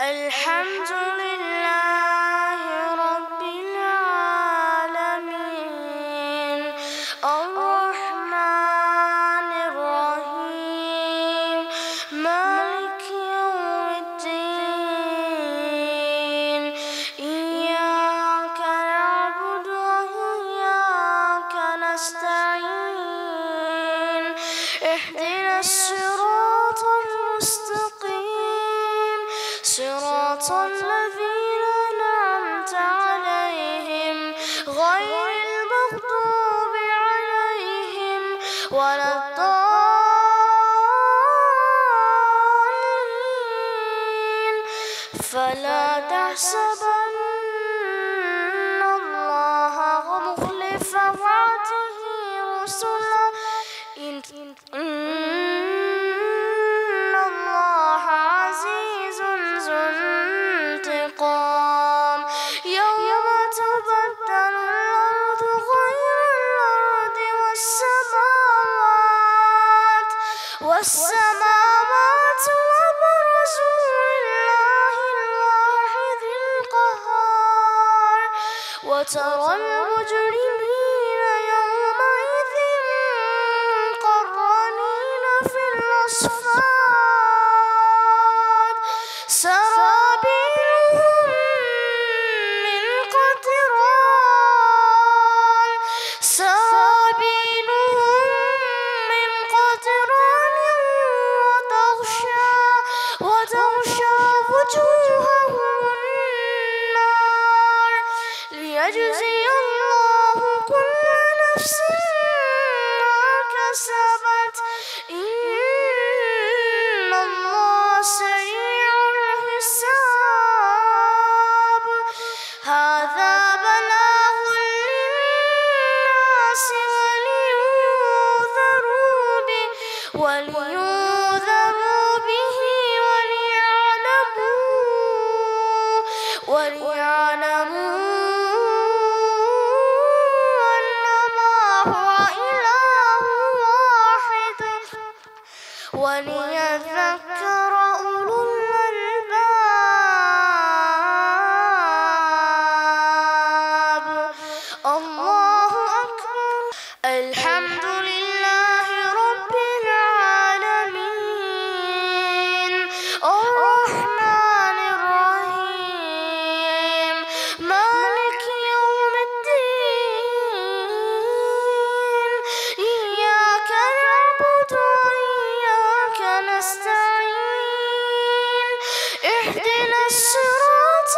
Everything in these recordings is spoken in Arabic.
الحمد لله رب العالمين الرحمن الرحيم مالك يوم الدين إياك نعبد وإياك نستعين اهدنا الصراط المستقيم صراط الذين أنعمت عليهم غير المغضوب عليهم ولا الضالين فلا تحسبن الله مخلف وعده رسله إن الله عزيز ذو انتقام يوم تبدل الأرض غير الأرض والسماوات وبرزوا لله الواحد القهار وترى المجرمين يومئذ مقرنين في الأصفاد سرابيلهم من قطران وتغشى وجوههم النار ليجزي الله كل نفس ما كسبت إن الله سريع الحساب هذا بلاغ للناس ولينذروا به وليعلموا أنما هو إله واحد وليذكر أولو الألباب الله أكبر الحمد لله رب العالمين الرحمن الرحيم مالك يوم الدين إياك نعبد وإياك نستعين اهدنا الصراط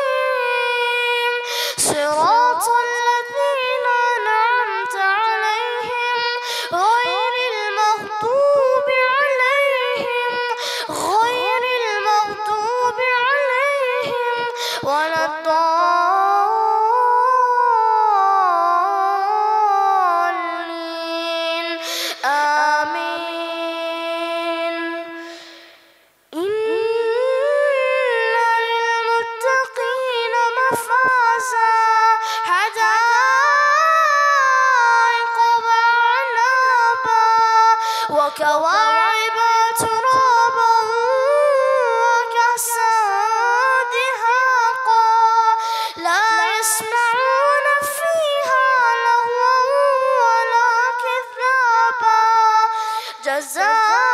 المستقيم صراط الذين أنعمت عليهم غير المغضوب عليهم ولا الضالين آمين إن للمتقين مفازا حدائق وعنبا وكواعب ترابا وكأسا دهاقا لا يسمعون فيها لغوا ولا كذابا جزاء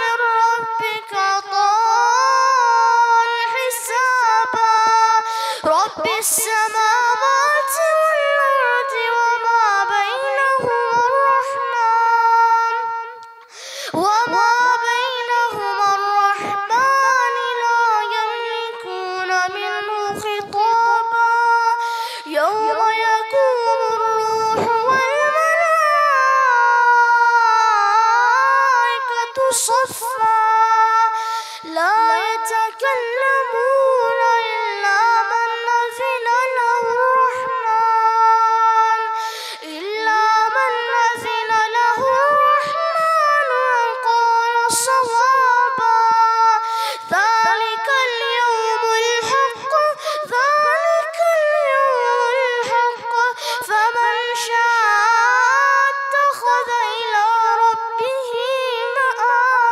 من ربك عطاء حسابا رب السماوات والأرض وما بينهما الرحمن لا يملكون منه خطابا يوم يقوم الروح والملائكة صفا لا يتكلمون إلا من أذن له الرحمن وقال صوابا ذلك اليوم الحق فمن شاء اتخذ إلى ربه مآبا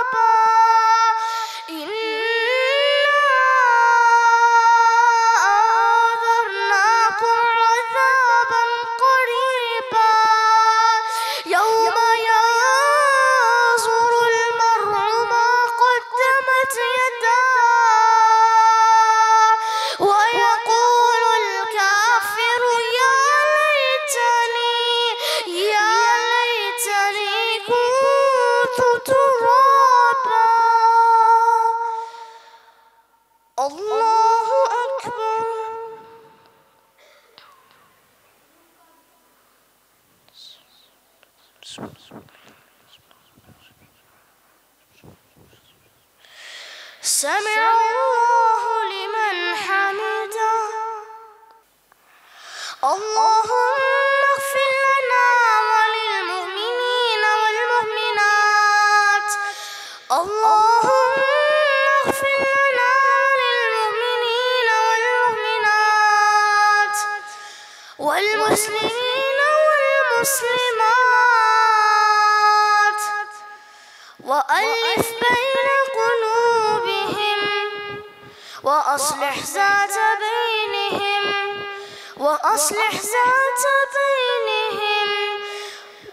سمع الله لمن حمده. اللهم اغفر لنا وللمؤمنين والمؤمنات. اللهم اغفر لنا وللمؤمنين والمؤمنات والمسلمين والمسلمات، وألف بين قلوبهم، وأصلح ذات بينهم، وأصلح ذات بينهم،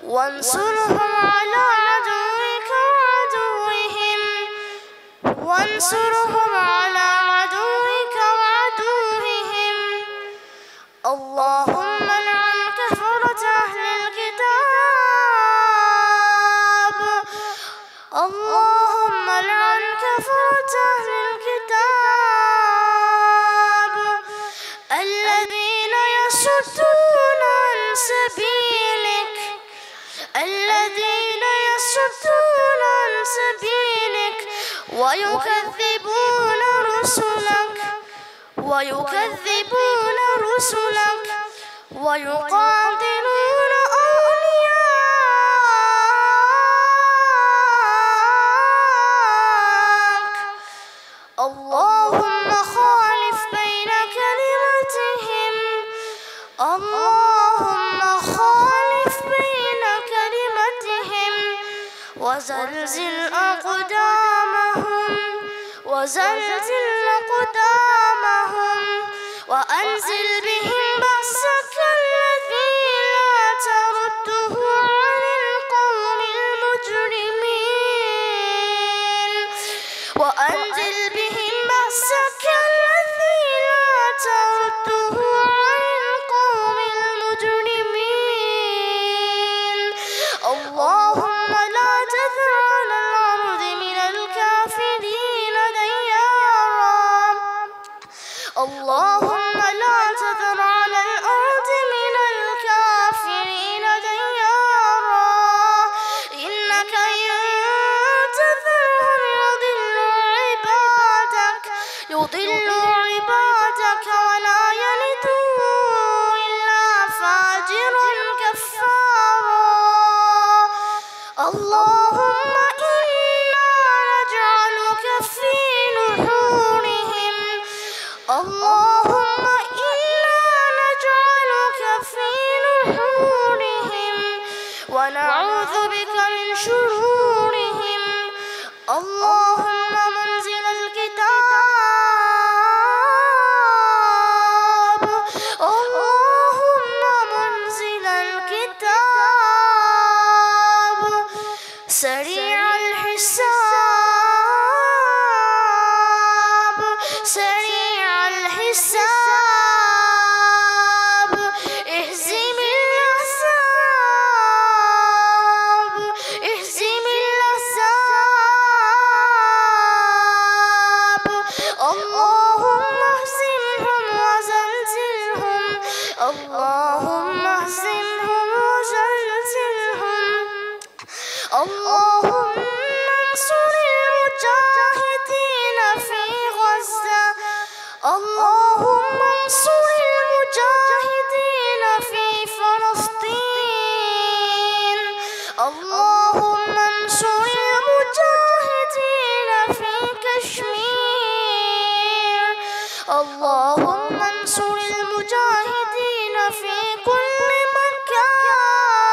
وانصرهم على عدوك وعدوهم، وانصرهم على عدوك وعدوهم. اللهم لعن كفرة أهل الكتاب. اللهم لعن كفرة أهل الكتاب الذين يصدون عن سبيلك، الذين يصدون عن سبيلك ويكذبون رسلك، ويكذبون رسلك ويقاتلون أولياءك. اللهم خالف بين كلمتهم. اللهم خالف بين كلمتهم وزلزل أقدامهم، وزلزل أقدامهم، وأنزل بهم بأسك الذي لا ترده عن القوم المجرمين، وأنزل بهم بأسك الذي لا ترده عن القوم المجرمين. اللهم لا تذر على الأرض من الكافرين ديارا. اللهم لا تذر على الأرض من الكافرين ديارا، إنك إن تذرهم يضلوا عبادك ولا يلدوا إلا فاجرا كفارا. اللهم إنا نجعلك في نحورهم. اللهم إنا نجعلك في نحورهم ونعوذ بك من شرورهم. اللهم منزل الكتاب، اللهم منزل الكتاب، سريع الحساب، سريع الحساب، اهزم الأحزاب، اهزم الأحزاب. اللهم اهزمهم وزلزلهم، اللهم اهزمهم وزلزلهم. اللهم انصر المجاهدين في غزة. اللهم انصر المجاهدين في فلسطين. اللهم انصر المجاهدين في كشمير. اللهم انصر المجاهدين في كل مكان.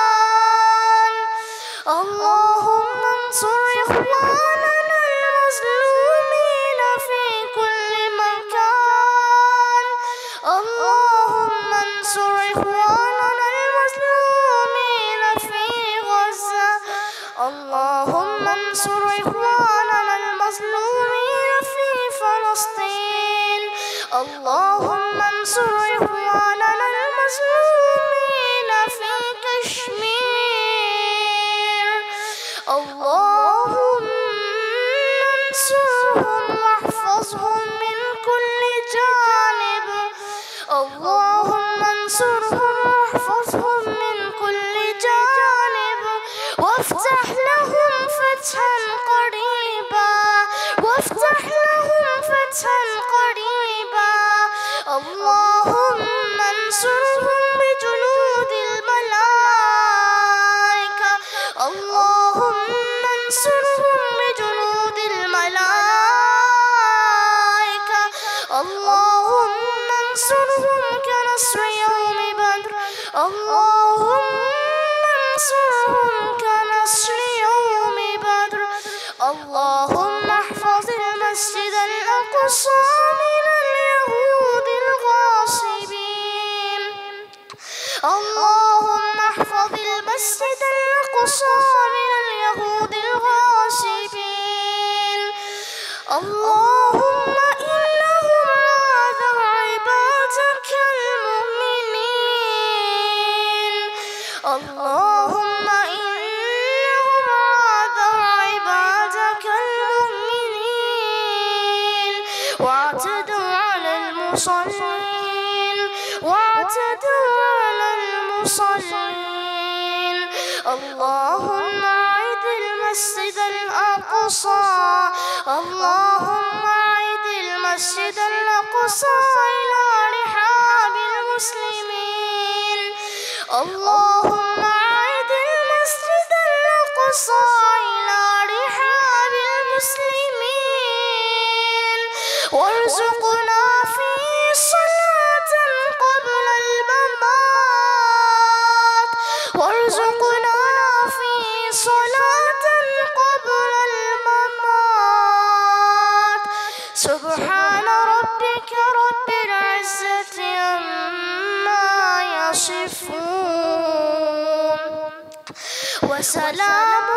اللهم انصر إخواننا المظلومين في كل مكان. اللهم انصر إخواننا المظلومين في غزة. اللهم انصر إخواننا المظلومين في فلسطين. اللهم انصر إخواننا المظلومين في كشمير. اللهم انصرهم واحفظهم من كل جانب. اللهم انصرهم واحفظهم من كل جانب، وافتح لهم فتحا قريبا، وافتح وافتح لهم فتحا قريبا اللهم انصرهم بجنود الملائكة اللهم انصرهم بجنود الملائكة اللهم انصرهم كنصر يوم بدر اللهم انصرهم كنصر يوم بدر اللهم احفظ المسجد الأقصى من اليهود الغاصبين اللهم احفظ المسجد الأقصى من اليهود الغاصبين اللهم إنهم آذوا عبادك المؤمنين اللهم إنهم آذوا عبادك المؤمنين واعتدوا على المصلين واعتدوا على المصلين اللهم أعد المسجد الأقصى اللهم أعد المسجد الأقصى إلى رحاب المسلمين اللهم أعد المسجد الأقصى إلى رحاب المسلمين وارزقنا فيه صلاة قبل الممات وارزقنا فيه صلاة قبل الممات سبحان ربك رب العزة عما يصفون وسلام